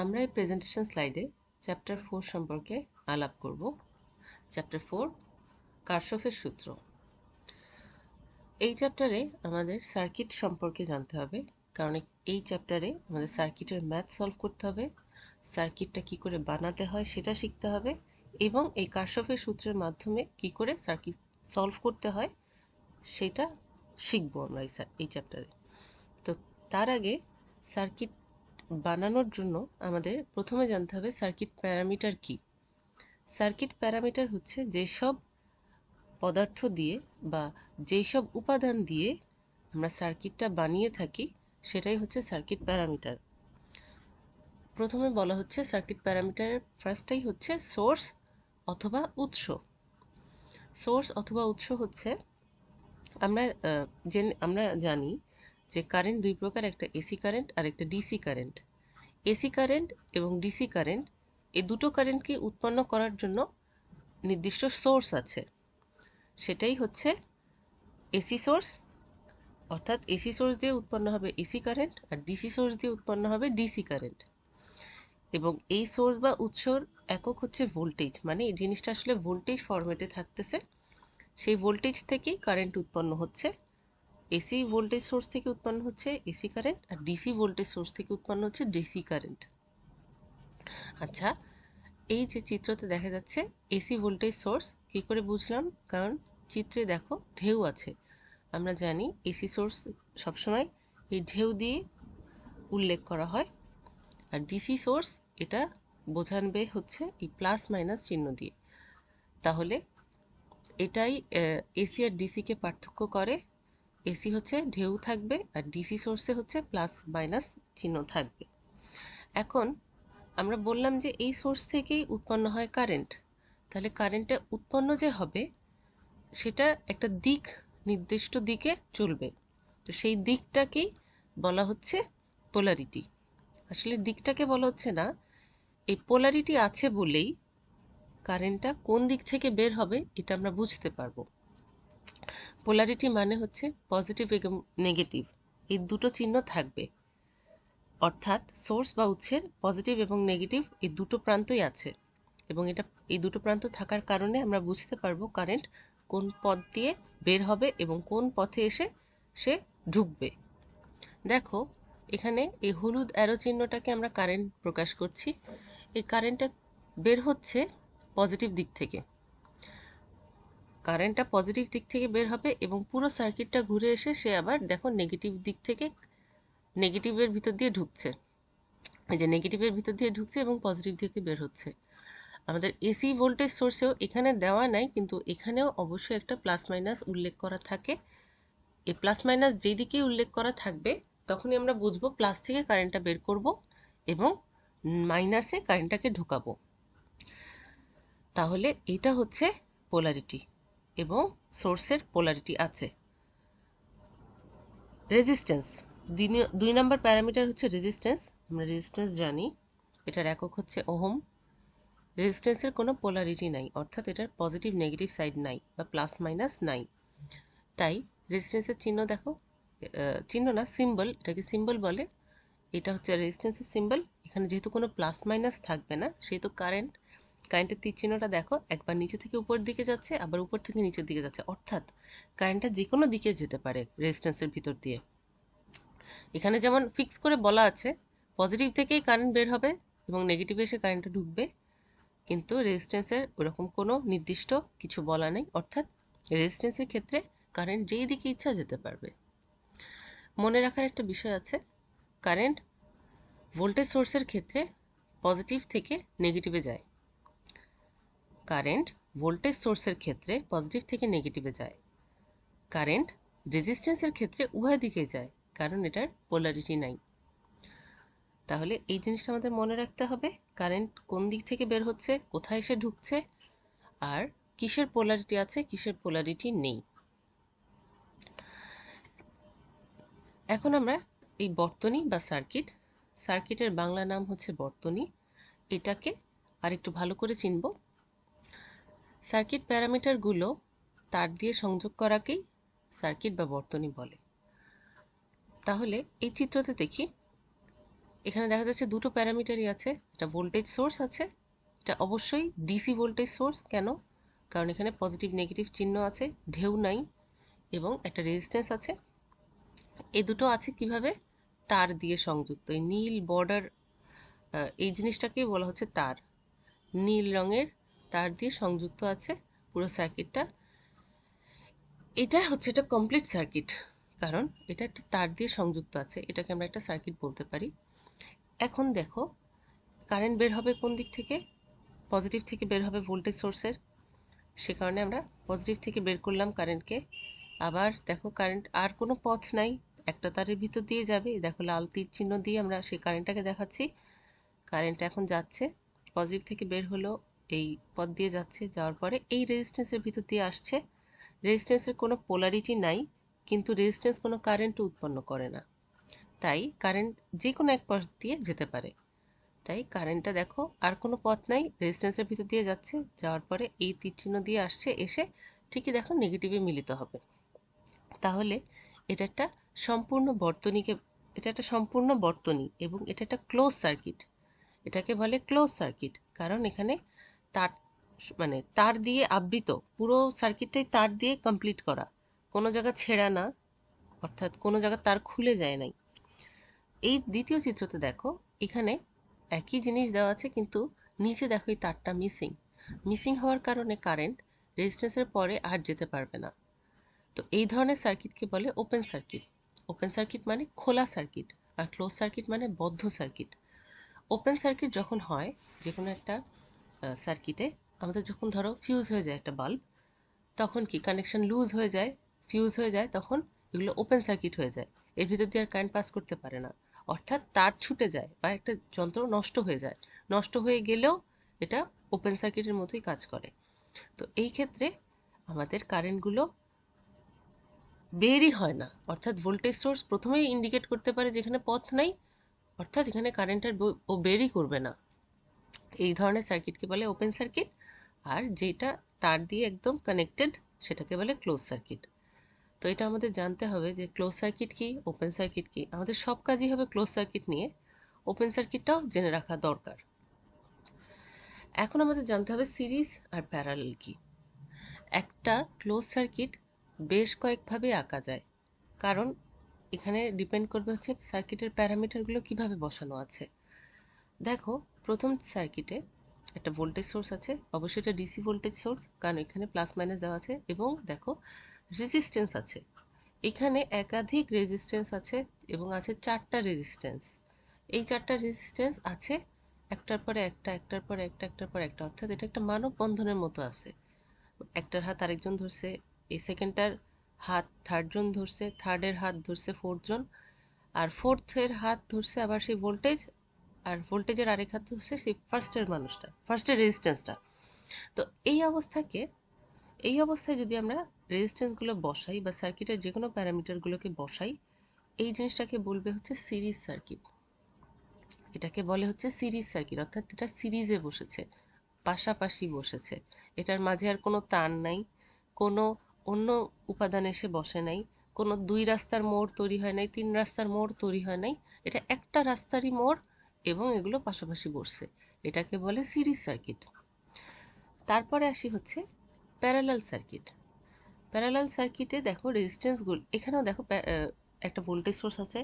আমরা এই প্রেজেন্টেশন স্লাইডে চ্যাপ্টার 4 সম্পর্কে আলাপ করব। চ্যাপ্টার 4 কারশফের সূত্র। এই চ্যাপ্টারে আমাদের সার্কিট সম্পর্কে জানতে হবে, কারণ এই চ্যাপ্টারে আমাদের সার্কিটের ম্যাথ সলভ করতে হবে, সার্কিটটা কি করে বানাতে হয় সেটা শিখতে হবে, এবং এই কারশফের সূত্রের মাধ্যমে কি করে সার্কিট সলভ করতে হয় সেটা শিখবো আমরা এই চ্যাপ্টারে। তো তার আগে সার্কিট বানানোর জন্য আমাদের প্রথমে জানতে হবে সার্কিট প্যারামিটার কি। সার্কিট প্যারামিটার হচ্ছে যেসব পদার্থ দিয়ে বা যেসব উপাদান দিয়ে আমরা সার্কিটটা বানিয়ে থাকি সেটাই হচ্ছে সার্কিট প্যারামিটার। প্রথমে বলা হচ্ছে সার্কিট প্যারামিটারের ফার্স্টটাই হচ্ছে সোর্স অথবা উৎস। সোর্স অথবা উৎস হচ্ছে আমরা জানি যে কারেন্ট দুই প্রকার, একটা এসি কারেন্ট আর একটা ডিসি কারেন্ট। এসি কারেন্ট এবং ডিসি কারেন্ট এই দুটো কারেন্টকে উৎপন্ন করার জন্য নির্দিষ্ট সোর্স আছে, সেটাই হচ্ছে এসি সোর্স, অর্থাৎ এসি সোর্স দিয়ে উৎপন্ন হবে এসি কারেন্ট আর ডিসি সোর্স দিয়ে উৎপন্ন হবে ডিসি কারেন্ট। এবং এই সোর্স বা উৎসর একক হচ্ছে ভোল্টেজ, মানে এই জিনিসটা আসলে ভোল্টেজ ফরম্যাটে থাকতেছে, সেই ভোল্টেজ থেকেই কারেন্ট উৎপন্ন হচ্ছে। এসি ভোল্টেজ সোর্স থেকে উৎপন্ন হচ্ছে এসি কারেন্ট আর ডিসি ভোল্টেজ সোর্স থেকে উৎপন্ন হচ্ছে ডিসি কারেন্ট। আচ্ছা, এই যে চিত্রতে দেখা যাচ্ছে এসি ভোল্টেজ সোর্স, কী করে বুঝলাম? কারণ চিত্রে দেখো ঢেউ আছে। আমরা জানি এসি সোর্স সবসময় এই ঢেউ দিয়ে উল্লেখ করা হয়, আর ডিসি সোর্স এটা বোঝাবে হচ্ছে এই প্লাস মাইনাস চিহ্ন দিয়ে। তাহলে এটাই এসি আর ডিসিকে পার্থক্য করে। এসি হচ্ছে ঢেউ থাকবে আর ডিসি সোর্সে হচ্ছে প্লাস মাইনাস চিহ্ন থাকবে। এখন আমরা বললাম যে এই সোর্স থেকেই উৎপন্ন হয় কারেন্ট, তাহলে কারেন্টটা উৎপন্ন যে হবে সেটা একটা দিক, নির্দিষ্ট দিকে চলবে। তো সেই দিকটাকেই বলা হচ্ছে পোলারিটি। আসলে দিকটাকে বলা হচ্ছে না, এই পোলারিটি আছে বলেই কারেন্টটা কোন দিক থেকে বের হবে এটা আমরা বুঝতে পারবো। পোলারিটি মানে হচ্ছে পজিটিভ এবং নেগেটিভ এই দুটো চিহ্ন থাকবে, অর্থাৎ সোর্স বা উৎসের পজিটিভ এবং নেগেটিভ এই দুটো প্রান্তই আছে, এবং এই দুটো প্রান্ত থাকার কারণে আমরা বুঝতে পারবো কারেন্ট কোন পথ দিয়ে বের হবে এবং কোন পথে এসে সে ঢুকবে। দেখো এখানে এই হলুদ অ্যারো চিহ্নটাকে আমরা কারেন্ট প্রকাশ করছি। এই কারেন্টটা বের হচ্ছে পজিটিভ দিক থেকে, কারেন্টটা পজিটিভ দিক থেকে বের হবে এবং পুরো সার্কিটটা ঘুরে এসে সে আবার দেখো নেগেটিভ দিক থেকে নেগেটিভের ভিতর দিয়ে ঢুকছে। এই যে নেগেটিভের ভিতর দিয়ে ঢুকছে এবং পজিটিভ দিকে বের হচ্ছে। আমাদের এসি ভোল্টেজ সোর্সেও এখানে দেওয়া নাই, কিন্তু এখানেও অবশ্যই একটা প্লাস মাইনাস উল্লেখ করা থাকে। এই প্লাস মাইনাস যেই দিকেই উল্লেখ করা থাকবে তখনই আমরা বুঝবো প্লাস থেকে কারেন্টটা বের করব এবং মাইনাসে কারেন্টটাকে ঢোকাবো। তাহলে এটা হচ্ছে পোলারিটি, এবং সোর্সের পোলারিটি আছে। রেজিস্ট্যান্স, দুই নম্বর প্যারামিটার হচ্ছে রেজিস্ট্যান্স। আমরা রেজিস্ট্যান্স জানি, এটার একক হচ্ছে ওহম। রেজিস্ট্যান্সের কোনো পোলারিটি নাই, অর্থাৎ এটার পজিটিভ নেগেটিভ সাইড নাই বা প্লাস মাইনাস নাই। তাই রেজিস্ট্যান্সের চিহ্ন দেখো, চিহ্ন না সিম্বল, এটাকে সিম্বল বলে। এটা হচ্ছে রেজিস্ট্যান্সের সিম্বল। এখানে যেহেতু কোনো প্লাস মাইনাস থাকবে না সেহেতু কারেন্টের তীর চিহ্নটা দেখো একবার নিচে থেকে উপরের দিকে যাচ্ছে, আবার উপর থেকে নিচের দিকে যাচ্ছে, অর্থাৎ কারেন্টটা যে কোনো দিকে যেতে পারে রেজিস্ট্যান্সের ভিতর দিয়ে। এখানে যেমন ফিক্স করে বলা আছে পজিটিভ থেকেই কারেন্ট বের হবে এবং নেগেটিভে এসে কারেন্টটা ঢুকবে, কিন্তু রেজিস্ট্যান্সের ওরকম কোনো নির্দিষ্ট কিছু বলা নেই, অর্থাৎ রেজিস্ট্যান্সের ক্ষেত্রে কারেন্ট যেই দিকে ইচ্ছা যেতে পারবে। মনে রাখার একটা বিষয় আছে, কারেন্ট ভোল্টেজ সোর্সের ক্ষেত্রে পজিটিভ থেকে নেগেটিভে যায়, কারেন্ট ভোল্টেজ সোর্সের ক্ষেত্রে পজিটিভ থেকে নেগেটিভে যায়, কারেন্ট রেজিস্ট্যান্সের ক্ষেত্রে উভয় দিকে যায়, কারণ এটার পোলারিটি নাই। তাহলে এই জিনিসটা আমাদের মনে রাখতে হবে, কারেন্ট কোন দিক থেকে বের হচ্ছে, কোথায় এসে ঢুকছে, আর কিসের পোলারিটি আছে কিসের পোলারিটি নেই। এখন আমরা এই বর্তনী বা সার্কিটের বাংলা নাম হচ্ছে বর্তনী, এটাকে আরেকটু ভালো করে চিনব। সার্কিট প্যারামিটারগুলো তার দিয়ে সংযোগ করাকেই সার্কিট বা বর্তনী বলে। তাহলে এই চিত্রতে দেখি এখানে দেখা যাচ্ছে দুটো প্যারামিটারই আছে, এটা ভোল্টেজ সোর্স আছে, এটা অবশ্যই ডিসি ভোল্টেজ সোর্স। কেন? কারণ এখানে পজিটিভ নেগেটিভ চিহ্ন আছে, ঢেউ নাই, এবং একটা রেজিস্ট্যান্স আছে। এই দুটো আছে কিভাবে? তার দিয়ে সংযুক্ত। এই নীল বর্ডার, এই জিনিসটাকেই বলা হচ্ছে তার। নীল রঙের তার দিয়ে সংযুক্ত আছে পুরো সার্কিটটা। এটা হচ্ছে এটা কমপ্লিট সার্কিট, কারণ এটা একটা তার দিয়ে সংযুক্ত আছে, এটাকে আমরা একটা সার্কিট বলতে পারি। এখন দেখো কারেন্ট বের হবে কোন দিক থেকে? পজিটিভ থেকে বের হবে ভোল্টেজ সোর্সের, সে কারণে আমরা পজিটিভ থেকে বের করলাম কারেন্টকে। আবার দেখো কারেন্ট আর কোনো পথ নাই, একটা তারের ভিতর দিয়ে যাবে। দেখো লাল তীর চিহ্ন দিয়ে আমরা সেই কারেন্টটাকে দেখাচ্ছি। কারেন্ট এখন যাচ্ছে, পজিটিভ থেকে বের হলো, এই পথ দিয়ে যাচ্ছে, যাওয়ার পরে এই রেজিস্ট্যান্সের ভিতর দিয়ে আসছে। রেজিস্ট্যান্সের কোনো পোলারিটি নাই, কিন্তু রেজিস্ট্যান্স কোনো কারেন্টও উৎপন্ন করে না, তাই কারেন্ট যে কোনো এক পথ দিয়ে যেতে পারে। তাই কারেন্টটা দেখো আর কোনো পথ নাই, রেজিস্ট্যান্সের ভিতর দিয়ে যাচ্ছে, যাওয়ার পরে এই তীর চিহ্ন দিয়ে আসছে, এসে ঠিকই দেখো নেগেটিভে মিলিত হবে। তাহলে এটা একটা সম্পূর্ণ বর্তনীকে, এটা একটা সম্পূর্ণ বর্তনী, এবং এটা একটা ক্লোজ সার্কিট। এটাকে বলে ক্লোজ সার্কিট, কারণ এখানে তার মানে তার দিয়ে আবৃত, পুরো সার্কিটটাই তার দিয়ে কমপ্লিট করা, কোনো জায়গা ছেঁড়া না, অর্থাৎ কোনো জায়গা তার খুলে যায় নাই। এই দ্বিতীয় চিত্রতে দেখো এখানে একই জিনিস দেওয়া আছে, কিন্তু নিচে দেখো এই তারটা মিসিং। মিসিং হওয়ার কারণে কারেন্ট রেজিস্ট্যান্সের পরে আর যেতে পারবে না। তো এই ধরনের সার্কিটকে বলে ওপেন সার্কিট। ওপেন সার্কিট মানে খোলা সার্কিট, আর ক্লোজ সার্কিট মানে বদ্ধ সার্কিট। ওপেন সার্কিট যখন হয় যে কোনো একটা সার্কিটে, আমাদের যখন ধরো ফিউজ হয়ে যায় একটা বাল্ব, তখন কি কানেকশন লুজ হয়ে যায়, ফিউজ হয়ে যায়, তখন এগুলো ওপেন সার্কিট হয়ে যায়, এর ভিতর দিয়ে আর কারেন্ট পাস করতে পারে না, অর্থাৎ তার ছুটে যায় বা একটা যন্ত্র নষ্ট হয়ে যায়। নষ্ট হয়ে গেলেও এটা ওপেন সার্কিটের মতোই কাজ করে। তো এই ক্ষেত্রে আমাদের কারেন্টগুলো বেরই হয় না, অর্থাৎ ভোল্টেজ সোর্স প্রথমেই ইন্ডিকেট করতে পারে যেখানে পথ নাই, অর্থাৎ এখানে কারেন্টের ও বেরই করবে না। এই ধরনের সার্কিটকে বলে ওপেন সার্কিট, আর যেটা তার দিয়ে একদম কানেক্টেড সেটাকে বলে ক্লোজ সার্কিট। তো এটা আমাদের জানতে হবে যে ক্লোজ সার্কিট কি, ওপেন সার্কিট কি। আমাদের সব কাজই হবে ক্লোজ সার্কিট নিয়ে, ওপেন সার্কিটটাও জেনে রাখা দরকার। এখন আমাদের জানতে হবে সিরিজ আর প্যারালাল কি। একটা ক্লোজ সার্কিট বেশ কয়েকভাবে আঁকা যায়, কারণ এখানে ডিপেন্ড করবে হচ্ছে সার্কিটের প্যারামিটারগুলো কিভাবে বসানো আছে। দেখো প্রথম সার্কিটে একটা ভোল্টেজ সোর্স আছে, অবশ্যই এটা ডিসি ভোল্টেজ সোর্স, কারণ এখানে প্লাস মাইনাস দেওয়া আছে, এবং দেখো রেজিস্ট্যান্স আছে, এখানে একাধিক রেজিস্ট্যান্স আছে, এবং আছে চারটা রেজিস্ট্যান্স। এই চারটা রেজিস্ট্যান্স আছে একটার পরে একটা, একটার পরে একটা, একটার পর একটা, অর্থাৎ এটা একটা মানব বন্ধনের মতো আছে। একটার হাত আরেকজন ধরছে, এই সেকেন্ডটার হাত থার্ডজন ধরছে, থার্ডের হাত ধরছে ফোর্থজন, আর ফোর্থের হাত ধরছে আবার সেই ভোল্টেজ, আর ভোল্টেজের আরেক হাত ধরছে সেই ফার্স্টের মানুষটা, ফার্স্টের রেজিস্ট্যান্সটা। তো এই অবস্থায় যদি আমরা রেজিস্ট্যান্সগুলো বসাই বা সার্কিটের যে কোনো প্যারামিটারগুলোকে বসাই, এই জিনিসটাকে বলবে হচ্ছে সিরিজ সার্কিট। এটাকে বলে হচ্ছে সিরিজ সার্কিট, অর্থাৎ এটা সিরিজে বসেছে, পাশাপাশি বসেছে, এটার মাঝে আর কোনো তার নাই, কোনো অন্য উপাদান এসে বসে নাই, কোনো দুই রাস্তার মোড় তৈরি হয় নাই, তিন রাস্তার মোড় তৈরি হয় নাই, এটা একটা রাস্তারই মোড়, এবং এগুলো পাশাপাশি বসছে, এটাকে বলে সিরিজ সার্কিট। তারপরে আসি হচ্ছে প্যারালাল সার্কিট। প্যারালাল সার্কিটে দেখো রেজিস্ট্যান্সগুলো, এখানেও দেখো একটা ভোল্টেজ সোর্স আছে,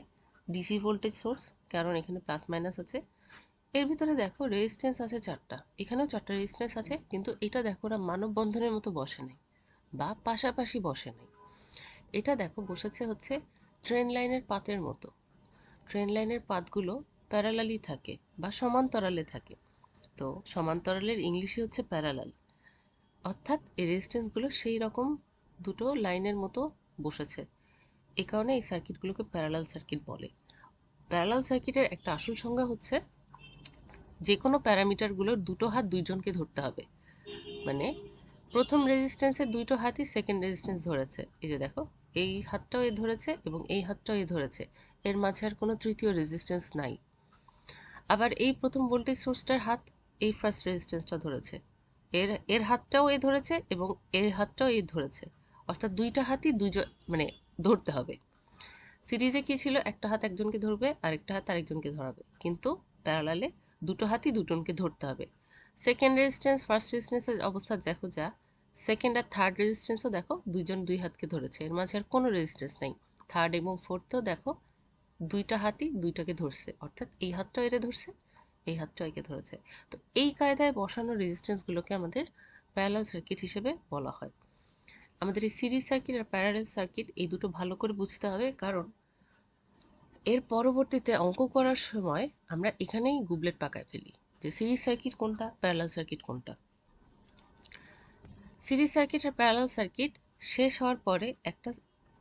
ডিসি ভোল্টেজ সোর্স, কারণ এখানে প্লাস মাইনাস আছে। এর ভিতরে দেখো রেজিস্ট্যান্স আছে চারটা, এখানেও চারটা রেজিস্ট্যান্স আছে, কিন্তু এটা দেখো ওরা মানববন্ধনের মতো বসে নাই বা পাশাপাশি বসে নাই। এটা দেখো বসেছে হচ্ছে ট্রেন লাইনের পাতের মতো। ট্রেন লাইনের পাতগুলো প্যারালালি থাকে বা সমান্তরালে থাকে, তো সমান্তরালের ইংলিশে হচ্ছে প্যারালাল, অর্থাৎ এই রেজিস্ট্যান্সগুলো সেই রকম দুটো লাইনের মতো বসেছে। এ কারণে এই সার্কিটগুলোকে প্যারালাল সার্কিট বলে। প্যারালাল সার্কিটের একটা আসল সংজ্ঞা হচ্ছে যে কোনো প্যারামিটারগুলোর দুটো হাত দুইজনকে ধরতে হবে, মানে প্রথম রেজিস্ট্যান্সের দুটো হাতই সেকেন্ড রেজিস্ট্যান্স ধরেছে, এই যে দেখো এই হাতটাও এ ধরেছে এবং এই হাতটাও এ ধরেছে, এর মাঝে আর কোনো তৃতীয় রেজিস্ট্যান্স নাই। আবার এই প্রথম ভোল্টেজ সোর্সটার হাত এই ফার্স্ট রেজিস্ট্যান্সটা ধরেছে, এর এর হাতটাও এ ধরেছে এবং এর হাতটাও এ ধরেছে, অর্থাৎ দুইটা হাতই দুইজন মানে ধরতে হবে। সিরিজে কি ছিল, একটা হাত একজনকে ধরবে আর একটা হাত আরেকজনকে ধরাবে, কিন্তু প্যারালালে দুটো হাতই দুজনকে ধরতে হবে। সেকেন্ড রেজিস্ট্যান্স ফার্স্ট রেজিস্ট্যান্সের অবস্থা দেখো যা, সেকেন্ড আর থার্ড রেজিস্ট্যান্সও দেখো দুইজন দুই হাতকে ধরেছে, এর মাঝে আর কোনো রেজিস্ট্যান্স নেই। থার্ড এবং ফোর্থেও দেখো দুইটা হাতই দুইটাকে ধরছে, অর্থাৎ এই হাতটাও এরে ধরছে, এই হাতটাও একে ধরেছে। তো এই কায়দায় বসানো রেজিস্ট্যান্সগুলোকে আমাদের প্যারালাল সার্কিট হিসেবে বলা হয়। আমাদের এই series circuit are parallel circuit এই দুটো ভালো করে বুঝতে হবে, কারণ এর পরবর্তীতে অঙ্ক করার সময় আমরা এখানেই গুবলেট পাকায় ফেলি যে সিরিজ সার্কিট কোনটা, প্যারালাল সার্কিট কোনটা। Series circuit are parallel circuit শেষ হওয়ার পরে একটা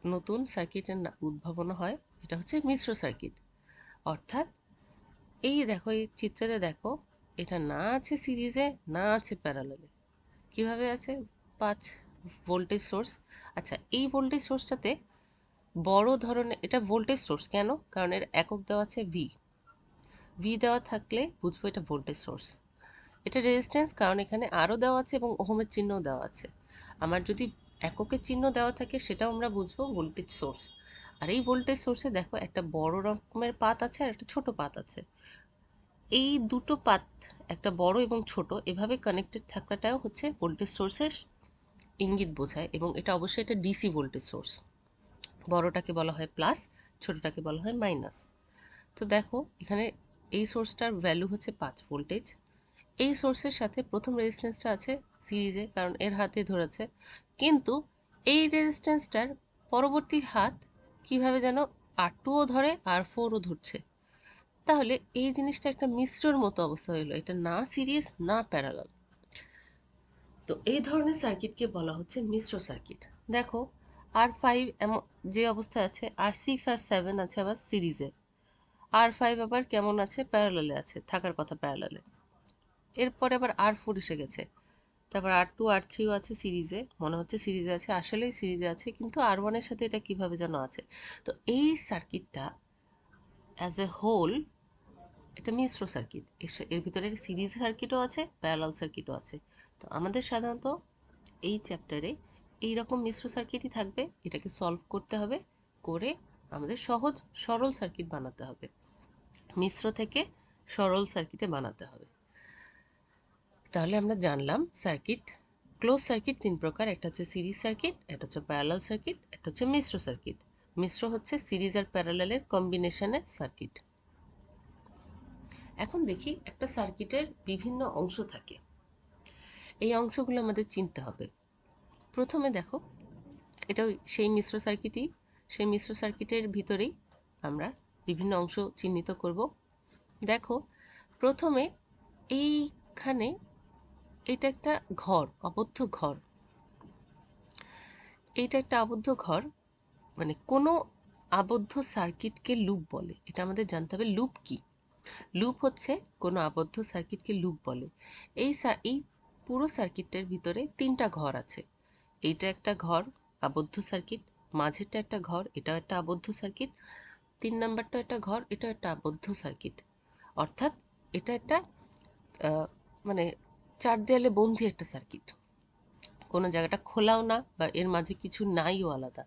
নতুন সার্কিটের উদ্ভাবন হয়, এটা হচ্ছে মিশ্র সার্কিট। অর্থাৎ এই দেখো, এই চিত্রতে দেখো, এটা না আছে সিরিজে না আছে প্যারালালে, কিভাবে আছে, 5 ভোল্টেজ সোর্স। আচ্ছা, এই ভোল্টেজ সোর্সটাতে বড় ধরনের, এটা ভোল্টেজ সোর্স কেন, কারণ এর একক দেওয়া আছে ভি, ভি দেওয়া থাকলে বুঝবো এটা ভোল্টেজ সোর্স। এটা রেজিস্ট্যান্স, কারণ এখানে আরও দেওয়া আছে এবং ওহমের চিহ্নও দেওয়া আছে। আমার যদি এককের চিহ্ন দেওয়া থাকে সেটাও আমরা বুঝবো ভোল্টেজ সোর্স। আর এই ভোল্টেজ সোর্সে দেখো একটা বড় রকমের পাত আছে আর একটা ছোট পাত আছে। এই দুটো পাত, একটা বড় এবং ছোট, এভাবে কানেক্টেড থাকাটাও হচ্ছে ভোল্টেজ সোর্সের ইঙ্গিত বোঝায়, এবং এটা অবশ্যই একটা ডিসি ভোল্টেজ সোর্স। বড়টাকে বলা হয় প্লাস, ছোটটাকে বলা হয় মাইনাস। তো দেখো এখানে এই সোর্সটার ভ্যালু হচ্ছে 5 ভোল্টেজ। এই সোর্সের সাথে প্রথম রেজিস্ট্যান্সটা আছে সিরিজে, কারণ এর হাতে ধরেছে, কিন্তু এই রেজিস্ট্যান্সটার পরবর্তী হাত কিভাবে যেন R2ও ধরে R4ও ধরছে। তাহলে এই জিনিসটা একটা মিশ্রর মতো অবস্থা হইলো, এটা না সিরিজ না প্যারালাল। তো এই ধরনের সার্কিটকে বলা হচ্ছে মিশ্র সার্কিট। দেখো R5 যে অবস্থায় আছে, R6 R7 আছে আবার সিরিজে, R5 আবার কেমন আছে, প্যারালালে আছে, থাকার কথা প্যারালালে। এরপরে আবার R4 এসে গেছে, তারপর R2 R3ও আছে সিরিজে, মনে হচ্ছে সিরিজে আছে, আসলেই সিরিজে আছে, কিন্তু R1 এর সাথে এটা কিভাবে যেন আছে। তো এই সার্কিটটা অ্যাজ এ হোল এটা মিশ্র সার্কিট, এর ভিতরে সিরিজ সার্কিটও আছে, প্যারালাল সার্কিটও আছে। তো আমাদের সাধারণত এই চ্যাপ্টারে এইরকম মিশ্র সার্কিটই থাকবে, এটাকে সলভ করতে হবে, করে আমাদের সহজ সরল সার্কিট বানাতে হবে, মিশ্র থেকে সরল সার্কিটে বানাতে হবে। তাহলে আমরা জানলাম সার্কিট, ক্লোজ সার্কিট 3 প্রকার, একটা হচ্ছে সিরিজ সার্কিট, একটা হচ্ছে প্যারালাল সার্কিট, একটা হচ্ছে মিশ্র সার্কিট। মিশ্র হচ্ছে সিরিজ আর প্যারালালের কম্বিনেশনের সার্কিট। এখন দেখি একটা সার্কিটের বিভিন্ন অংশ থাকে, এই অংশগুলো আমাদের চিনতে হবে। প্রথমে দেখো, এটা সেই মিশ্র সার্কিটই, সেই মিশ্র সার্কিটের ভিতরেই আমরা বিভিন্ন অংশ চিহ্নিত করব। দেখো প্রথমে এইখানে এটা একটা ঘর, আবদ্ধ ঘর, এইটা একটা আবদ্ধ ঘর, মানে কোনো আবদ্ধ সার্কিটকে লুপ বলে, এটা আমাদের জানতে হবে লুপ কি। লুপ হচ্ছে কোনো আবদ্ধ সার্কিটকে লুপ বলে। এই পুরো সার্কিটটার ভিতরে 3টা ঘর আছে, এইটা একটা ঘর আবদ্ধ সার্কিট, মাঝেরটা একটা ঘর, এটাও একটা আবদ্ধ সার্কিট, 3 নাম্বারটা একটা ঘর, এটাও একটা আবদ্ধ সার্কিট। অর্থাৎ এটা একটা মানে 4 দেয়ালে বন্ধী একটা সার্কিট, কোনো জায়গাটা খোলাও না বা এর মাঝে কিছু নাইও আলাদা।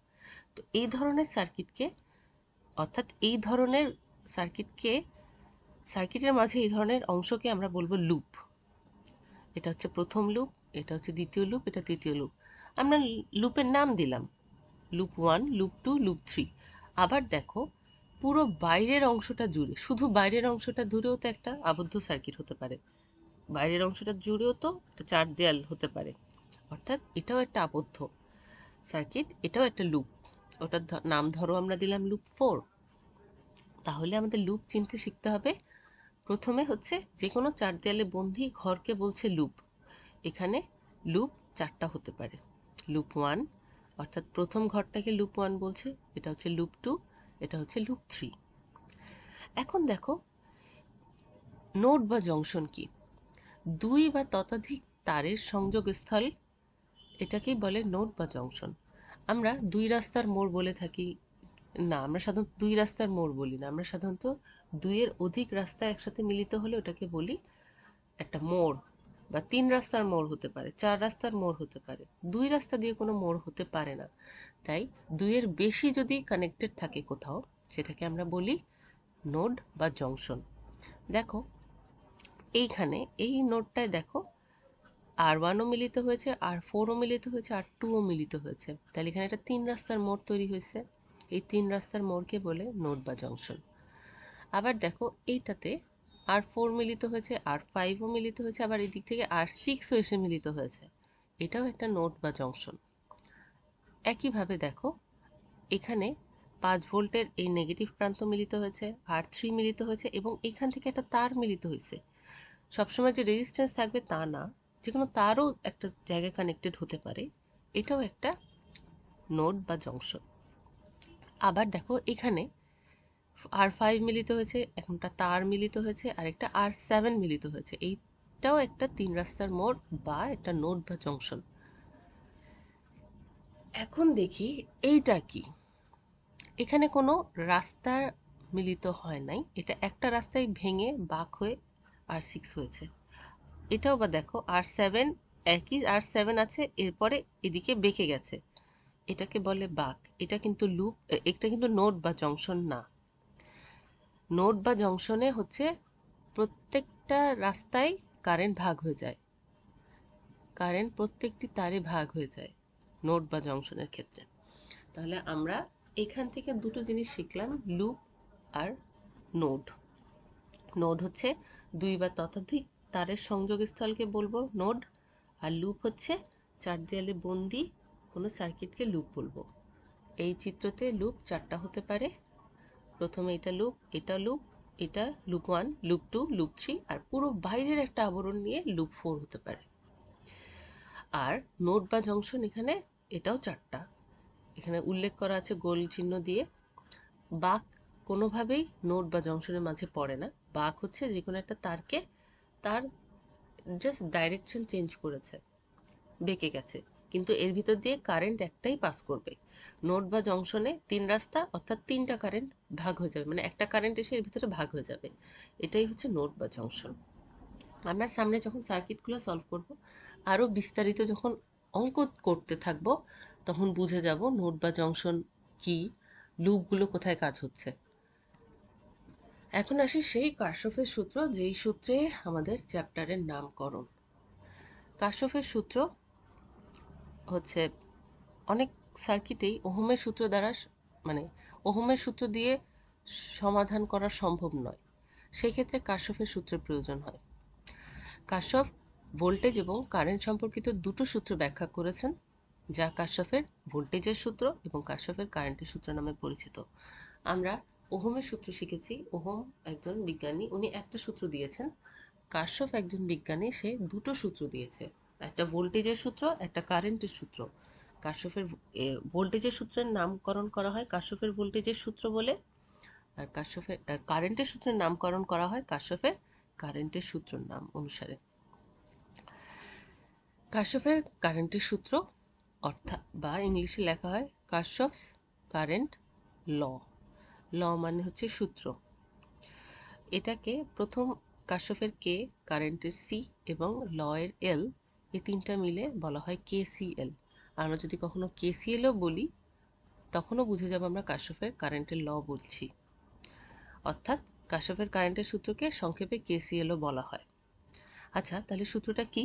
তো এই ধরনের সার্কিটকে, অর্থাৎ এই ধরনের সার্কিটকে, সার্কিটের মাঝে এই ধরনের অংশকে আমরা বলবো লুপ। এটা হচ্ছে প্রথম লুপ, এটা হচ্ছে দ্বিতীয় লুপ, এটা তৃতীয় লুপ। আমরা লুপের নাম দিলাম লুপ 1, লুপ 2, লুপ 3। আবার দেখো পুরো বাইরের অংশটা জুড়ে, শুধু বাইরের অংশটা জুড়েও তো একটা আবদ্ধ সার্কিট হতে পারে, বাইরের অংশটা জুড়েও তো একটা 4 দেয়াল হতে পারে, অর্থাৎ এটাও একটা আবদ্ধ সার্কিট, এটাও একটা লুপ। ওটার নাম ধরো আমরা দিলাম লুপ 4। তাহলে আমাদের লুপ চিনতে শিখতে হবে। প্রথমে হচ্ছে যে কোনো 4 দেয়ালে বন্ধী ঘরকে বলছে লুপ, এখানে লুপ 4টা হতে পারে। লুপ 1 অর্থাৎ প্রথম ঘরটাকে লুপ 1 বলছে, এটা হচ্ছে লুপ 2, এটা হচ্ছে লুপ 3। এখন দেখো নোড বা জংশন কি, 2 বা ততোধিক তারের সংযোগস্থল, এটাকেই বলে নোড বা জংশন। আমরা 2 রাস্তার মোড় বলে থাকি না, আমরা সাধারণত 2 রাস্তার মোড় বলি না, আমরা সাধারণত 2 এর অধিক রাস্তা একসাথে মিলিত হলে ওটাকে বলি একটা মোড় বা 3 রাস্তার মোড় হতে পারে, 4 রাস্তার মোড় হতে পারে, 2 রাস্তা দিয়ে কোনো মোড় হতে পারে না। তাই 2 এর বেশি যদি কানেক্টেড থাকে কোথাও, সেটাকে আমরা বলি নোড বা জংশন। দেখো এইখানে এই নোডটায় দেখো R1ও মিলিত হয়েছে, R4ও মিলিত হয়েছে, R2ও মিলিত হয়েছে। তাহলে এখানে একটা 3 রাস্তার মোড় তৈরি হয়েছে। এই 3 রাস্তার মোড়কে বলে নোড বা জংশন। আবার দেখো এইটাতে R4 মিলিত হয়েছে, R5ও মিলিত হয়েছে, আবার এই দিক থেকে R6ও এসে মিলিত হয়েছে। এটাও একটা নোড বা জংশন। একইভাবে দেখো এখানে 5 ভোল্টের এই নেগেটিভ প্রান্ত মিলিত হয়েছে, R3 মিলিত হয়েছে, এবং এখান থেকে একটা তার মিলিত হয়েছে। সবসময় যে রেজিস্ট্যান্স থাকবে তা না, যে কোনো তারও একটা জায়গায় কানেক্টেড হতে পারে। এটাও একটা নোড বা জংশন। আবার দেখো এখানে R5 মিলিত হয়েছে, একটা তার মিলিত হয়েছে, আর একটা R7 মিলিত হয়েছে। এইটাও একটা 3 রাস্তার মোড় বা একটা নোড বা জংশন। এখন দেখি এইটা কি। এখানে কোনো রাস্তা মিলিত হয় নাই, এটা একটা রাস্তায় ভেঙে বাঁক হয়ে R6 হয়েছে। এটাও বা দেখো R7, একই R7 আছে, এরপরে এদিকে বেঁকে গেছে, এটাকে বলে বাঁক। এটা কিন্তু লুপ, এটা কিন্তু নোড বা জংশন না। নোড বা জংশনে হচ্ছে প্রত্যেকটা রাস্তায় কারেন্ট ভাগ হয়ে যায়, কারেন্ট প্রত্যেকটি তারে ভাগ হয়ে যায় নোড বা জংশনের ক্ষেত্রে। তাহলে আমরা এখান থেকে দুটো জিনিস শিখলাম, লুপ আর নোড। নোড হচ্ছে 2 বা ততোধিক তারের সংযোগস্থলকে বলবো নোড, আর লুপ হচ্ছে 4 দেয়ালে বন্দি কোনো সার্কিটকে লুপ বলবো। এই চিত্রতে লুপ 4টা হতে পারে। প্রথমে এটা লুপ, এটা লুপ, এটা লুপ 1, লুপ 2, লুপ 3, আর পুরো বাইরের একটা আবরণ নিয়ে লুপ 4 হতে পারে। আর নোড বা জংশন এখানে এটাও 4টা, এখানে উল্লেখ করা আছে গোল চিহ্ন দিয়ে। বাঁক কোনোভাবেই নোড বা জংশনের মাঝে পড়ে না। বাঁক হচ্ছে যে কোনো একটা তারকে, তার জাস্ট ডাইরেকশন চেঞ্জ করেছে, বেঁকে গেছে, কিন্তু এর ভিতর দিয়ে কারেন্ট একটাই পাস করবে। নোড বা জংশনে 3 রাস্তা, অর্থাৎ 3টা কারেন্ট ভাগ হয়ে যাবে, মানে একটা কারেন্ট এসে এর ভিতরে ভাগ হয়ে যাবে। এটাই হচ্ছে নোড বা জংশন। আমরা সামনে যখন সার্কিটগুলো সলভ করব, আরও বিস্তারিত যখন অঙ্ক করতে থাকব, তখন বুঝে যাব নোড বা জংশন কি, লুপগুলো কোথায় কাজ হচ্ছে। এখন আসি সেই কার্শফের সূত্র, যেই সূত্রে আমাদের চ্যাপ্টারের নামকরণ। কার্শফের সূত্র হচ্ছে অনেক সার্কিটেই ওহমের সূত্র দ্বারা, মানে ওহমের সূত্র দিয়ে সমাধান করা সম্ভব নয়, সেই ক্ষেত্রে কার্শফের সূত্রের প্রয়োজন হয়। কার্শফ ভোল্টেজ এবং কারেন্ট সম্পর্কিত দুটো সূত্র ব্যাখ্যা করেছেন, যা কার্শফের ভোল্টেজের সূত্র এবং কার্শফের কারেন্টের সূত্র নামে পরিচিত। আমরা ওহমের সূত্র শিখেছি, ওহম একজন বিজ্ঞানী, উনি একটা সূত্র দিয়েছেন। কার্শফ একজন বিজ্ঞানী, সে দুটো সূত্র দিয়েছে, একটা ভোল্টেজের সূত্র, একটা কারেন্টের সূত্র। কার্শফের ভোল্টেজের সূত্রের নামকরণ করা হয় কার্শফের ভোল্টেজের সূত্র বলে, আর কার্শফের কারেন্টের সূত্রের নামকরণ করা হয় কার্শফের কারেন্টের সূত্রের নাম অনুসারে। কার্শফের কারেন্টের সূত্র অর্থাৎ বা ইংলিশে লেখা হয় কার্শফস কারেন্ট ল। ল মানে হচ্ছে সূত্র। এটাকে প্রথম কার্শফের কে, কারেন্টের সি এবং ল এর এল, এই তিনটা মিলে বলা হয় কেসিএল। আমরা যদি কখনো কেসিএলও বলি, তখনও বুঝে যাব আমরা কার্শফের কারেন্টের ল বলছি। অর্থাৎ কার্শফের কারেন্টের সূত্রকে সংক্ষেপে কেসিএলও বলা হয়। আচ্ছা, তাহলে সূত্রটা কি?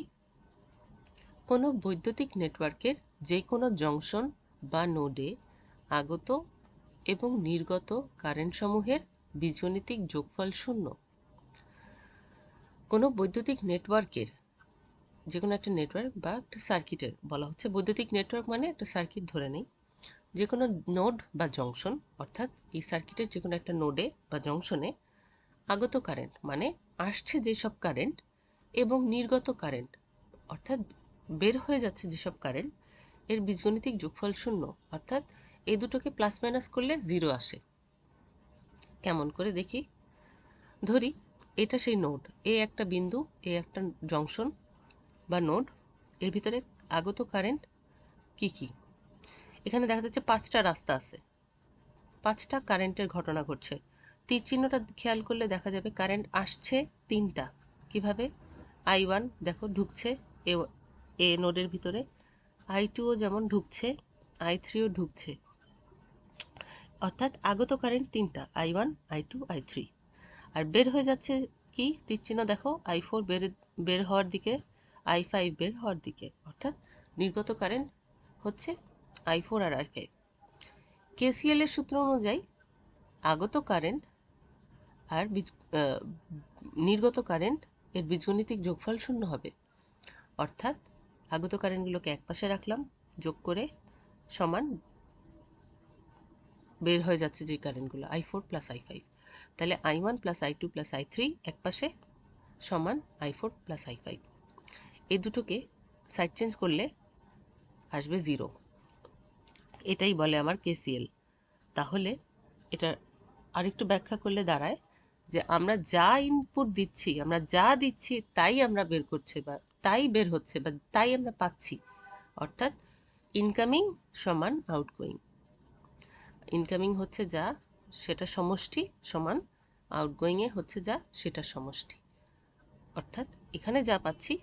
কোনো বৈদ্যুতিক নেটওয়ার্কের যে কোনো জংশন বা নোডে আগত এবং নির্গত কারেন্টসমূহের বীজগণিতিক যোগফল 0। কোনো বৈদ্যুতিক নেটওয়ার্কের, যে কোনো একটা নেটওয়ার্ক বা একটা সার্কিটের বলা হচ্ছে বৈদ্যুতিক নেটওয়ার্ক, মানে একটা সার্কিট ধরে নেই, যে কোনো নোড বা জংশন, অর্থাৎ এই সার্কিটের যে কোনো একটা নোডে বা জংশনে আগত কারেন্ট মানে আসছে যেসব কারেন্ট, এবং নির্গত কারেন্ট অর্থাৎ বের হয়ে যাচ্ছে যেসব কারেন্ট, এর বীজগণিতিক যোগফল 0, অর্থাৎ এই দুটোকে প্লাস মাইনাস করলে 0 আসে। কেমন করে দেখি? ধরি এটা সেই নোড, এ একটা বিন্দু, এ একটা জংশন বা নোড, এর ভিতরে আগত কারেন্ট কি কি? এখানে দেখা যাচ্ছে 5টা রাস্তা আছে, 5টা কারেন্টের ঘটনা ঘটছে। তীর চিহ্নটা খেয়াল করলে দেখা যাবে কারেন্ট আসছে 3টা। কিভাবে? I1 দেখো ঢুকছে এ নোডের ভিতরে, I2ও যেমন ঢুকছে, I3ও ঢুকছে, অর্থাৎ আগত কারেন্ট তিনটা, I1, I2, I3। আর বের হয়ে যাচ্ছে কি, তীর চিহ্ন দেখো, I4 বের হওয়ার দিকে, I5 বের হওয়ার দিকে, অর্থাৎ নির্গত কারেন্ট হচ্ছে I4 আর I5। KCL এর সূত্র অনুযায়ী আগত কারেন্ট আর নির্গত কারেন্ট এর বীজগণিতিক যোগফল শূন্য হবে, অর্থাৎ আগত কারেন্টগুলোকে একপাশে রাখলাম, যোগ করে সমান বের হয়ে যাচ্ছে যে কারেন্টগুলো I4 প্লাস I5, তাহলে I1 plus I2 plus I3 একপাশে সমান I4 প্লাস I5। এই দুটোকে সাইড চেঞ্জ করলে আসবে 0, এটাই বলে আমার KCL। তাহলে এটা আরেকটু ব্যাখ্যা করলে দাঁড়ায় যে আমরা যা ইনপুট দিচ্ছি, আমরা যা দিচ্ছি তাই আমরা বের করছি, বা তাই বের হচ্ছে, বা তাই আমরা পাচ্ছি, অর্থাৎ ইনকামিং সমান আউটগোয়িং। ইনকামিং হচ্ছে যা সেটা সমষ্টি, সমান আউটগোয়িংয়ে হচ্ছে যা সেটা সমষ্টি, অর্থাৎ এখানে যা পাচ্ছি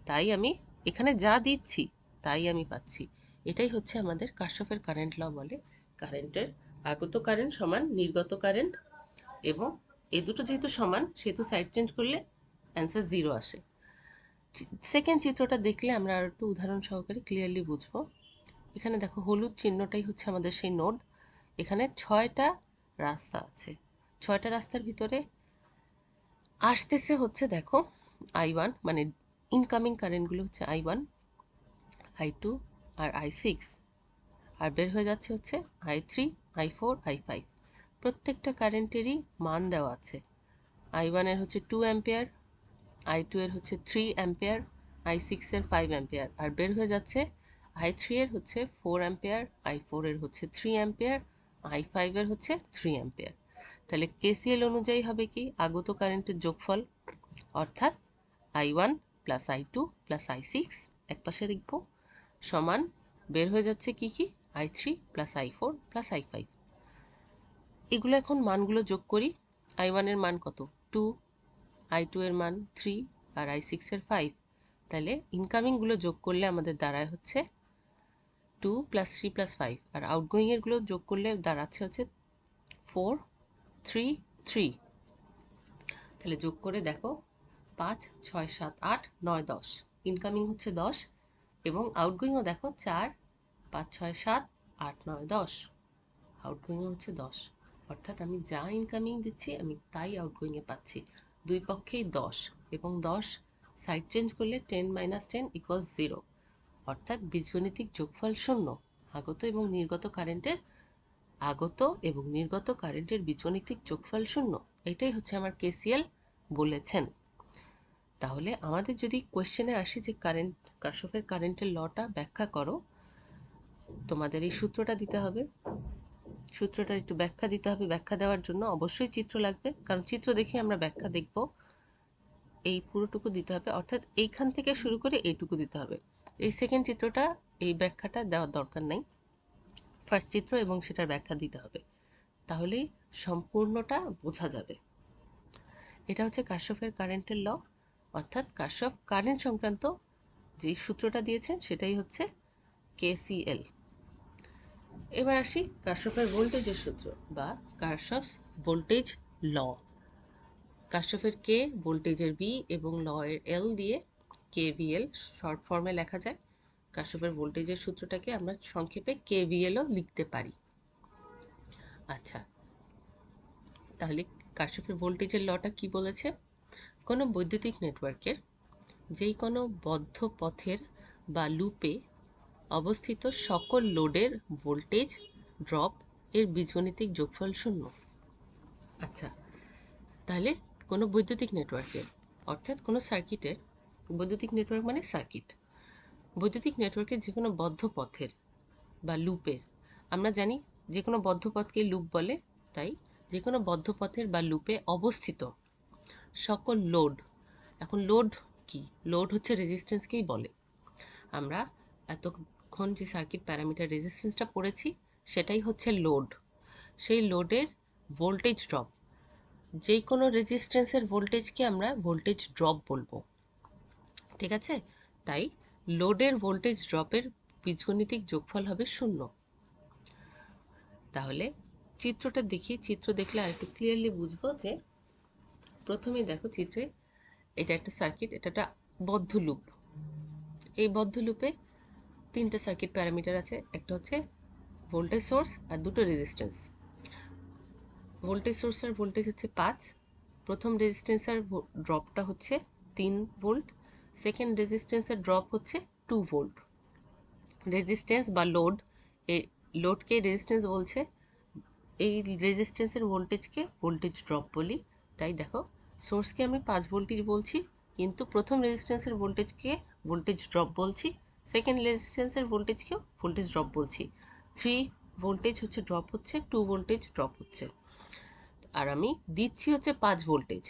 তাই আমি, এখানে যা দিচ্ছি তাই আমি পাচ্ছি। এটাই হচ্ছে আমাদের কারশফের কারেন্ট ল বলে কারেন্টের আগত কারেন্ট সমান নির্গত কারেন্ট, এবং এই দুটো যেহেতু সমান সেহেতু সাইড চেঞ্জ করলে অ্যান্সার 0 আসে। সেকেন্ড চিত্রটা দেখলে আমরা আর একটু উদাহরণ সহকারে ক্লিয়ারলি বুঝবো। এখানে দেখো হলুদ চিহ্নটাই হচ্ছে আমাদের সেই নোড। এখানে 6টা রাস্তা আছে, 6টা রাস্তার ভিতরে আসতেছে হচ্ছে দেখো I1, মানে ইনকামিং কারেন্টগুলো হচ্ছে I1, I2 আর I6, আর বের হয়ে যাচ্ছে হচ্ছে I3, I4, I5। প্রত্যেকটা কারেন্টেরই মান দেওয়া আছে। I1 এর হচ্ছে 2 অ্যাম্পিয়ার, I2 এর হচ্ছে 3 অ্যাম্পিয়ার, I6 এর 5 অ্যাম্পিয়ার, আর বের হয়ে যাচ্ছে I3 এর হচ্ছে 4 অ্যাম্পিয়ার, I4 এর হচ্ছে 3 অ্যাম্পিয়ার, I5 এর হচ্ছে 3 অ্যাম্পিয়ার। তাহলে KCL অনুযায়ী হবে কি, আগত কারেন্টের যোগফল, অর্থাৎ I1 plus I2 plus I6 একপাশে লিখব, সমান বের হয়ে যাচ্ছে কি কি, I3 plus I4 plus I5। এগুলো এখন মানগুলো যোগ করি। I1 এর মান কত, 2, I2 এর মান 3, আর I6 এর 5। তাহলে ইনকামিংগুলো যোগ করলে আমাদের দাঁড়ায় হচ্ছে 2 প্লাস 3 প্লাস 5, আর আউটগোয়িং এরগুলো যোগ করলে দাঁড়াচ্ছে হচ্ছে 4, 3, 3। তাহলে যোগ করে দেখো 5, 6, 7, 8, 9, 10, ইনকামিং হচ্ছে 10, এবং আউটগোয়িংও দেখো 4, 5, 6, 7, 8, 9, 10, আউটগোয়িং হচ্ছে 10, অর্থাৎ আমি যা ইনকামিং দিচ্ছি আমি তাই আউটগোয়িংয়ে পাচ্ছি। দুই পক্ষেই 10, এবং 10 সাইড চেঞ্জ করলে 10 মাইনাস 10 ইকুয়ালস 0, অর্থাৎ বীজগণিতিক যোগফল শূন্য। আগত এবং নির্গত কারেন্টের বীজগণিতিক যোগফল শূন্য, এটাই হচ্ছে আমার KCL বলেছেন। তাহলে আমাদের যদি কোয়েশ্চেনে আসি যে কারশফের কারেন্টের লটা ব্যাখ্যা করো, তোমাদের এই সূত্রটা দিতে হবে, সূত্রটা একটু ব্যাখ্যা দিতে হবে। ব্যাখ্যা দেওয়ার জন্য অবশ্যই চিত্র লাগবে, কারণ চিত্র দেখে আমরা ব্যাখ্যা দেখব। এই পুরোটুকু দিতে হবে, অর্থাৎ এইখান থেকে শুরু করে এইটুকু দিতে হবে। এই সেকেন্ড চিত্রটা, এই ব্যাখ্যাটা দেওয়ার দরকার নাই, ফার্স্ট চিত্র এবং সেটার ব্যাখ্যা দিতে হবে, তাহলেই সম্পূর্ণটা বোঝা যাবে। এটা হচ্ছে কারশফের কারেন্টের ল, অর্থাৎ কারশফ কারেন্ট সংক্রান্ত যে সূত্রটা দিয়েছেন সেটাই হচ্ছে KCL। এবার আসি কারশফের ভোল্টেজের সূত্র বা কারশফস ভোল্টেজ ল। কারশফের K ভোল্টেজের V এবং ল এর L দিয়ে KVL শর্ট ফর্মে লেখা যায়। কারশফের ভোল্টেজের সূত্রটাকে আমরা সংক্ষেপে KVLও লিখতে পারি। আচ্ছা, তাহলে কারশফের ভোল্টেজের লটা কি বলেছে, কোনো বৈদ্যুতিক নেটওয়ার্কের যেই কোনো বদ্ধ পথের বা লুপে অবস্থিত সকল লোডের ভোল্টেজ ড্রপ এর বীজগণিতিক যোগফল শূন্য। আচ্ছা, তাহলে কোনো বৈদ্যুতিক নেটওয়ার্কের, অর্থাৎ কোনো সার্কিটের, বৈদ্যুতিক নেটওয়ার্ক মানে সার্কিট, বৈদ্যুতিক নেটওয়ার্কের যে কোনো বদ্ধ পথের বা লুপের, আমরা জানি যে কোনো বদ্ধ পথকে লুপ বলে, তাই যে কোনো বদ্ধ পথের বা লুপে অবস্থিত সকল লোড। এখন লোড কি, লোড হচ্ছে রেজিস্ট্যান্সকেই বলে। আমরা এতক্ষণ যে সার্কিট প্যারামিটার রেজিস্ট্যান্সটা পড়েছি সেটাই হচ্ছে লোড। সেই লোডের ভোল্টেজ ড্রপ, যে কোনো রেজিস্ট্যান্সের ভোল্টেজকে আমরা ভোল্টেজ ড্রপ বলবো। ঠিক আছে? তাই লোডের ভোল্টেজ ড্রপের বীজগণিতিক যোগফল হবে 0। তাহলে চিত্রটা দেখি, চিত্র দেখলে আরেকটু ক্লিয়ারলি বুঝবো যে প্রথমেই দেখো চিত্রে এটা একটা সার্কিট, এটা একটা বদ্ধ লুপ। এই বদ্ধ লুপে তিনটা সার্কিট প্যারামিটার আছে, একটা হচ্ছে ভোল্টেজ সোর্স আর দুটো রেজিস্ট্যান্স। ভোল্টেজ সোর্সের ভোল্টেজ হচ্ছে 5, প্রথম রেজিস্ট্যান্সের ড্রপটা হচ্ছে 3 ভোল্ট, সেকেন্ড রেজিস্ট্যান্সের ড্রপ হচ্ছে 2 ভোল্ট। রেজিস্ট্যান্স বা লোড, এই লোডকে রেজিস্ট্যান্স বলছে, এই রেজিস্ট্যান্সের ভোল্টেজকে ভোল্টেজ ড্রপ বলি। তাই দেখো সোর্সকে আমি 5 ভোল্টই বলছি, কিন্তু প্রথম রেজিস্ট্যান্সের ভোল্টেজকে ভোল্টেজ ড্রপ বলছি, সেকেন্ড রেজিস্ট্যান্সের ভোল্টেজকেও ভোল্টেজ ড্রপ বলছি। 3 ভোল্টেজ হচ্ছে ড্রপ হচ্ছে, 2 ভোল্টেজ ড্রপ হচ্ছে, আর আমি দিচ্ছি হচ্ছে 5 ভোল্টেজ।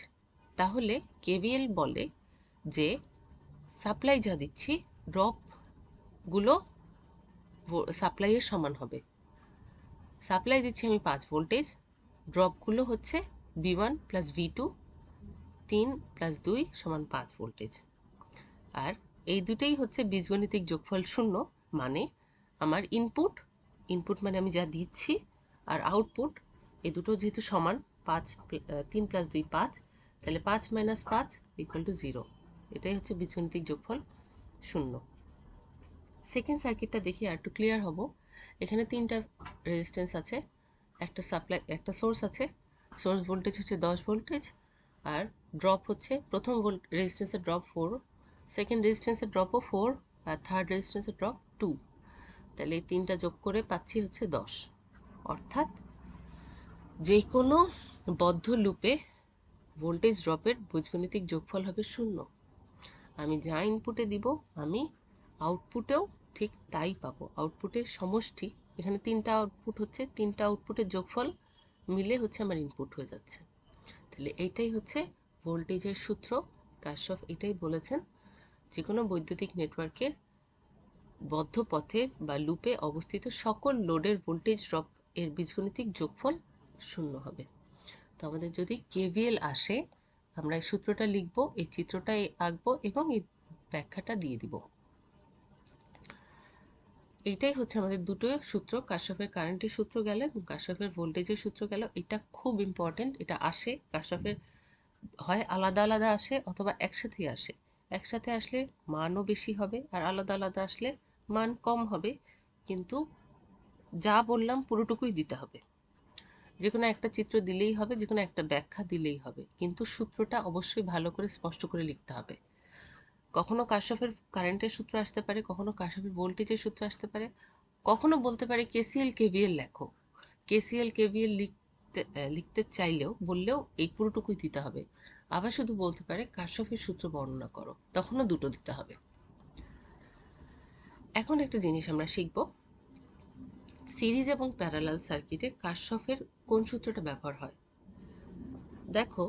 তাহলে কেভিএল বলে যে সাপ্লাই যা দিচ্ছি ড্রপগুলো সাপ্লাইয়ের সমান হবে। সাপ্লাই দিচ্ছি আমি 5 ভোল্টেজ, ড্রপগুলো হচ্ছে V1 প্লাস V2, 3 প্লাস 2 সমান 5 ভোল্টেজ। আর এই দুটেই হচ্ছে বীজগণিতিক যোগফল 0, মানে আমার ইনপুট মানে আমি যা দিচ্ছি, আর আউটপুট, এই দুটো যেহেতু সমান, 3 প্লাস 2 5, তাহলে 5 মাইনাস 5 ইকুয়াল টু 0। এটাই হচ্ছে বীজগণিতিক যোগফল 0। সেকেন্ড সার্কিটটা দেখি আর একটু ক্লিয়ার হব। এখানে তিনটা রেজিস্ট্যান্স আছে, একটা সাপ্লাই, একটা সোর্স আছে, সোর্স ভোল্টেজ হচ্ছে 10 ভোল্টেজ, আর ড্রপ হচ্ছে প্রথম রেজিস্ট্যান্সের ড্রপ 4, সেকেন্ড রেজিস্ট্যান্সের ড্রপও 4, আর থার্ড রেজিস্ট্যান্সের ড্রপ 2। তাহলে এই তিনটা যোগ করে পাচ্ছি হচ্ছে 10। অর্থাৎ যে কোনো বদ্ধ লুপে ভোল্টেজ ড্রপের বীজগণিতিক যোগফল হবে 0। আমি যা ইনপুটে দিব আমি আউটপুটেও ঠিক তাই পাবো, আউটপুটের সমষ্টি। এখানে তিনটা আউটপুট হচ্ছে, তিনটা আউটপুটের যোগফল মিলে হচ্ছে আমার ইনপুট হয়ে যাচ্ছে। তাহলে এইটাই হচ্ছে ভোল্টেজের সূত্র। কারশফ এটাই বলেছেন, যে কোনো বৈদ্যুতিক নেটওয়ার্কের বদ্ধ পথে বা লুপে অবস্থিত সকল লোডের ভোল্টেজ ড্রপ এর বীজগণিতিক যোগফল 0 হবে। তো আমাদের যদি কেভিএল আসে, আমরা এই সূত্রটা লিখব, এই চিত্রটা আঁকবো এবং এই ব্যাখ্যাটা দিয়ে দিব। এইটাই হচ্ছে আমাদের দুটো সূত্র, কারশফের কারেন্টের সূত্র গেল এবং কারশফের ভোল্টেজের সূত্র গেল। এটা খুব ইম্পর্টেন্ট, এটা আসে কারশফের, হয় আলাদা আলাদা আসে অথবা একসাথেই আসে। একসাথে আসলে মানও বেশি হবে, আর আলাদা আলাদা আসলে মান কম হবে, কিন্তু যা বললাম পুরোটুকুই দিতে হবে। যে কোনো একটা চিত্র দিলেই হবে, যে কোনো একটা ব্যাখ্যা দিলেই হবে, কিন্তু সূত্রটা অবশ্যই ভালো করে স্পষ্ট করে লিখতে হবে। কখনো কারশফের কারেন্টের সূত্র আসতে পারে, কখনো কারশফের ভোল্টেজের সূত্র আসতে পারে, কখনো বলতে পারে কেসিএল কেভিএল লেখো। কেসিএল কেভিএল লিখতে চাইলেও বললেও এই পুরোটুকুই দিতে হবে। আবার শুধু বলতে পারে কারশফের সূত্র বর্ণনা করো, তখনও দুটো দিতে হবে। এখন একটা জিনিস আমরা শিখব, সিরিজ এবং প্যারালাল সার্কিটে কারশফের কোন সূত্রটা ব্যবহার হয়। দেখো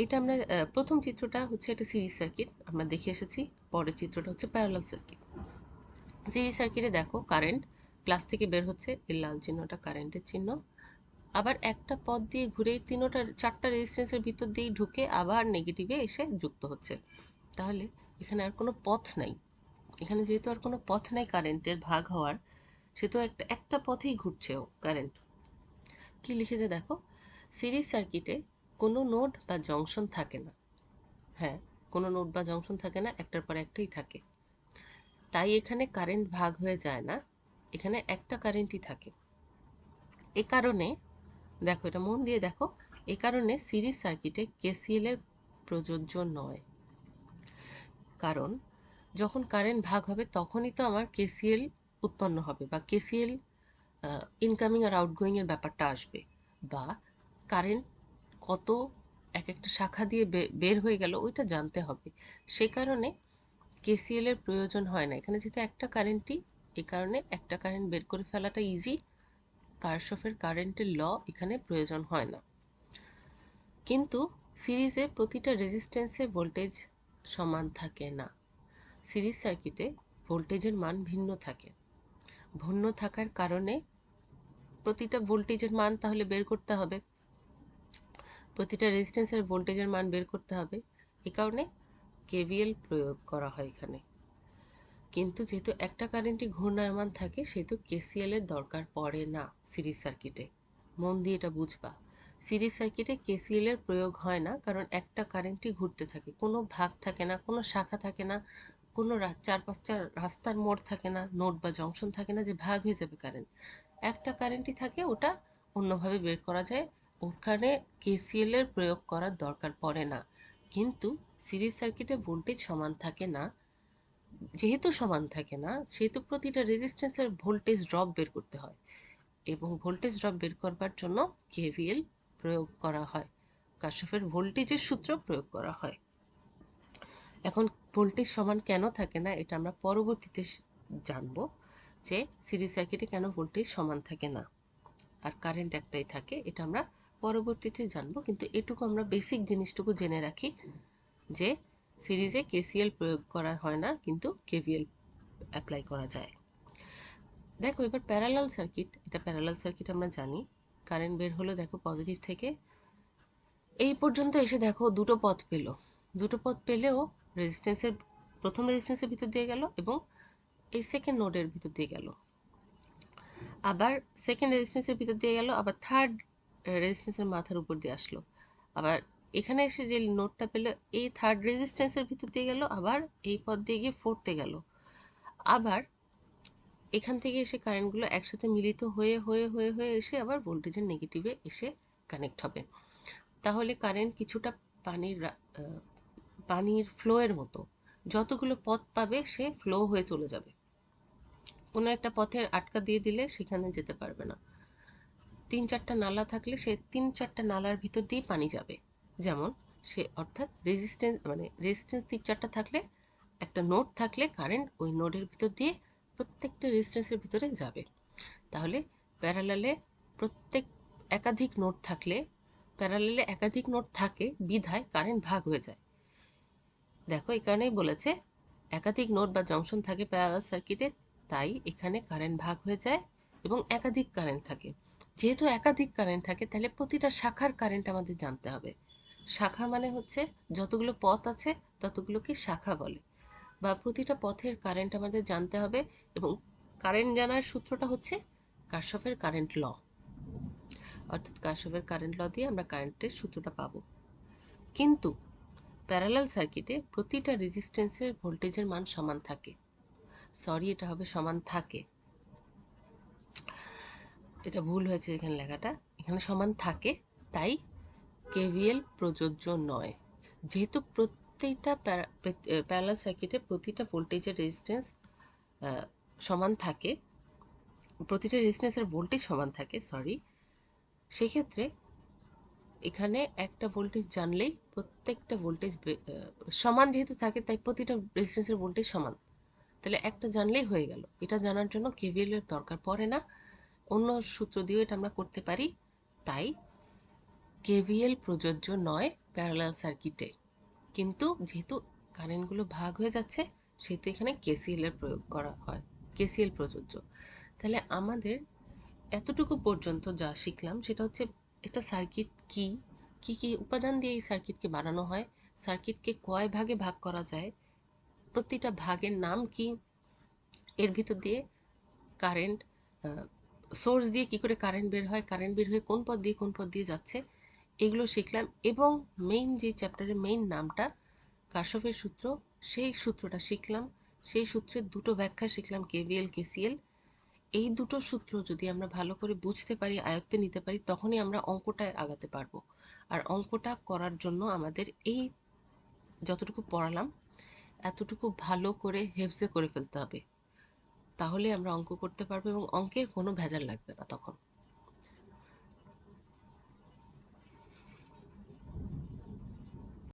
এটা আমরা প্রথম চিত্রটা হচ্ছে একটা সিরিজ সার্কিট আমরা দেখে এসেছি, পরের চিত্রটা হচ্ছে প্যারালাল সার্কিট। সিরিজ সার্কিটে দেখো কারেন্ট প্লাস থেকে বের হচ্ছে, এই লাল চিহ্নটা কারেন্টের চিহ্ন, আবার একটা পথ দিয়ে ঘুরে চারটা রেজিস্ট্যান্সের ভিতর দিয়ে ঢুকে আবার নেগেটিভে এসে যুক্ত হচ্ছে। তাহলে এখানে আর কোনো পথ নাই, এখানে যেহেতু আর কোনো পথ নাই কারেন্টের ভাগ হওয়ার, সে তো একটা পথেই ঘুরছে ও কারেন্ট। কি লিখেছে দেখো, সিরিজ সার্কিটে কোনো নোড বা জংশন থাকে না। হ্যাঁ, কোনো নোড বা জংশন থাকে না, একটার পর একটাই থাকে। তাই এখানে কারেন্ট ভাগ হয়ে যায় না, এখানে একটা কারেন্টই থাকে। এ কারণে দেখো, এটা মন দিয়ে দেখো, এ কারণে সিরিজ সার্কিটে কেসিএল এর প্রযোজ্য নয়। কারণ যখন কারেন্ট ভাগ হবে তখনই তো আমার কেসিএল উৎপন্ন হবে, বা কেসিএল ইনকামিং আর আউটগোয়িং এর ব্যাপারটা আসবে, বা কারেন্ট কত এক একটা শাখা দিয়ে বের হয়ে গেল ওইটা জানতে হবে। সে কারণে কেসিএল এর প্রয়োজন হয় না এখানে, যেহেতু একটা কারেন্টই, এই কারণে একটা কারেন্ট বের করে ফেলাটা ইজি। কারশফের কারেন্টের ল এখানে প্রয়োজন হয় না। কিন্তু সিরিজে প্রতিটা রেজিস্ট্যান্সে ভোল্টেজ সমান থাকে না। সিরিজ সার্কিটে ভোল্টেজের মান ভিন্ন থাকে। ভিন্ন থাকার কারণে প্রতিটা ভোল্টেজের মান তাহলে বের করতে হবে, প্রতিটা রেজিস্ট্যান্সের ভোল্টেজের মান বের করতে হবে। এ কারণে কেভিএল প্রয়োগ করা হয় এখানে। কিন্তু যেহেতু একটা কারেন্টই ঘূর্ণায়মান থাকে সেহেতু কেসিএল এর দরকার পড়ে না সিরিজ সার্কিটে। মন দিয়ে এটা বুঝবা, সিরিজ সার্কিটে কেসিএল এর প্রয়োগ হয় না, কারণ একটা কারেন্টই ঘুরতে থাকে, কোনো ভাগ থাকে না, কোনো শাখা থাকে না, কোনো চার পাঁচটা রাস্তার মোড় থাকে না, নোড বা জংশন থাকে না যে ভাগ হয়ে যাবে কারেন্ট। একটা কারেন্টই থাকে, ওটা অন্যভাবে বের করা যায়, ওখানে কেসিএল এর প্রয়োগ করার দরকার পড়ে না। কিন্তু সিরিজ সার্কিটে ভোল্টেজ সমান থাকে না, যেহেতু সমান থাকে না সেহেতু প্রতিটা রেজিস্ট্যান্সের ভোল্টেজ ড্রপ বের করতে হয়, এবং ভোল্টেজ ড্রপ বের করবার জন্য কেভিএল প্রয়োগ করা হয়, কারশফের ভোল্টেজের সূত্র প্রয়োগ করা হয়। এখন ভোল্টেজ সমান কেন থাকে না এটা আমরা পরবর্তীতে জানবো, যে সিরিজ সার্কিটে কেন ভোল্টেজ সমান থাকে না আর কারেন্ট একটাই থাকে, এটা আমরা পরবর্তীতে জানবো। কিন্তু এটুকু আমরা বেসিক জিনিসটুকু জেনে রাখি যে সিরিজে কেসিএল প্রয়োগ করা হয় না, কিন্তু কেভিএল অ্যাপ্লাই করা যায়। দেখো এবার প্যারালাল সার্কিট, এটা প্যারালাল সার্কিট আমরা জানি, কারেন্ট বের হলো দেখো পজিটিভ থেকে, এই পর্যন্ত এসে দেখো দুটো পথ পেল, দুটো পথ পেলেও রেজিস্ট্যান্সের প্রথম রেজিস্ট্যান্সের ভিতর দিয়ে গেল এবং এই সেকেন্ড নোডের ভিতর দিয়ে গেল, আবার সেকেন্ড রেজিস্ট্যান্সের ভিতর দিয়ে গেল, আবার থার্ড রেজিস্ট্যান্সের মাথার উপর দিয়ে আসলো, আবার এখানে এসে যে নোডটা পেলো এই থার্ড রেজিস্ট্যান্সের ভিতর দিয়ে গেল, আবার এই পথ দিয়ে গিয়ে ফোর্থে গেল, আবার এখান থেকে এসে কারেন্টগুলো একসাথে মিলিত হয়ে হয়ে হয়ে হয়ে এসে আবার ভোল্টেজের নেগেটিভে এসে কানেক্ট হবে। তাহলে কারেন্ট কিছুটা পানির ফ্লোয়ের মতো, যতগুলো পথ পাবে সে ফ্লো হয়ে চলে যাবে, কোনো একটা পথের আটকা দিয়ে দিলে সেখানে যেতে পারবে না। তিন চারটা নালা থাকলে সে তিন চারটা নালার ভিতর দিয়ে পানি যাবে, যেমন সে অর্থাৎ রেজিস্ট্যান্স তিন চারটা থাকলে, একটা নোড থাকলে কারেন্ট ওই নোডের ভিতর দিয়ে প্রত্যেকটা রেজিস্ট্যান্সের ভিতরে যাবে। তাহলে প্যারালালে একাধিক নোড থাকে বিধায় কারেন্ট ভাগ হয়ে যায়। দেখো এখানেই বলেছে একাধিক নোড বা জংশন থাকে প্যারালাল সার্কিটে, তাই এখানে কারেন্ট ভাগ হয়ে যায় এবং একাধিক কারেন্ট থাকে। যেহেতু একাধিক কারেন্ট থাকে তাহলে প্রতিটা শাখার কারেন্ট আমাদের জানতে হবে। শাখা মানে হচ্ছে যতগুলো পথ আছে ততগুলোকে শাখা বলে, বা প্রতিটা পথের কারেন্ট আমাদের জানতে হবে, এবং কারেন্ট জানার সূত্রটা হচ্ছে কারশফের কারেন্ট ল, অর্থাৎ কারশফের কারেন্ট ল দিয়ে আমরা কারেন্টের সূত্রটা পাবো। কিন্তু প্যারালাল সার্কিটে প্রতিটা রেজিস্ট্যান্সের ভোল্টেজের মান সমান থাকে, এটা হবে সমান থাকে, এটা ভুল হয়েছে এখানে লেখাটা, এখানে সমান থাকে, তাই কেভিএল প্রযোজ্য নয়। যেহেতু প্রত্যেকটা প্যারালাল সার্কিটে প্রতিটা ভোল্টেজের রেজিস্ট্যান্স সমান থাকে, প্রতিটা রেজিস্ট্যান্সের ভোল্টেজ সমান থাকে, সেক্ষেত্রে এখানে একটা ভোল্টেজ জানলেই প্রত্যেকটা ভোল্টেজ সমান যেহেতু থাকে তাই প্রতিটা রেজিস্ট্যান্সের ভোল্টেজ সমান, তাহলে একটা জানলেই হয়ে গেল। এটা জানার জন্য কেভিএল এর দরকার পড়ে না, অন্য সূত্র দিয়েও এটা আমরা করতে পারি, তাই কেভিএল প্রযোজ্য নয় প্যারালাল সার্কিটে। কিন্তু যেহেতু কারেন্টগুলো ভাগ হয়ে যাচ্ছে সেহেতু এখানে কেসিএল এর প্রয়োগ করা হয়, কেসিএল প্রযোজ্য। তাহলে আমাদের এতটুকু পর্যন্ত যা শিখলাম সেটা হচ্ছে একটা সার্কিট কি, কি কি উপাদান দিয়ে এই সার্কিটকে বানানো হয়, সার্কিটকে কয় ভাগে ভাগ করা যায়, প্রতিটা ভাগের নাম কি, এর ভিতর দিয়ে কারেন্ট সোর্স দিয়ে কি করে কারেন্ট বের হয়, কারেন্ট বের হয়ে কোন পথ দিয়ে যাচ্ছে, এগুলো শিখলাম। এবং মেইন যে চ্যাপ্টারের মেইন নামটা কারশফের সূত্র, সেই সূত্রটা শিখলাম, সেই সূত্রের দুটো ব্যাখ্যা শিখলাম, কেভিএল কেসিএল। এই দুটো সূত্র যদি আমরা ভালো করে বুঝতে পারি, আয়ত্তে নিতে পারি, তখনই আমরা অঙ্কটায় আগাতে পারবো। আর অঙ্কটা করার জন্য আমাদের এই যতটুকু পড়ালাম এতটুকু ভালো করে হেফজে করে ফেলতে হবে, তাহলে আমরা অঙ্ক করতে পারবো এবং অঙ্কে কোনো ভেজাল লাগবে না তখন।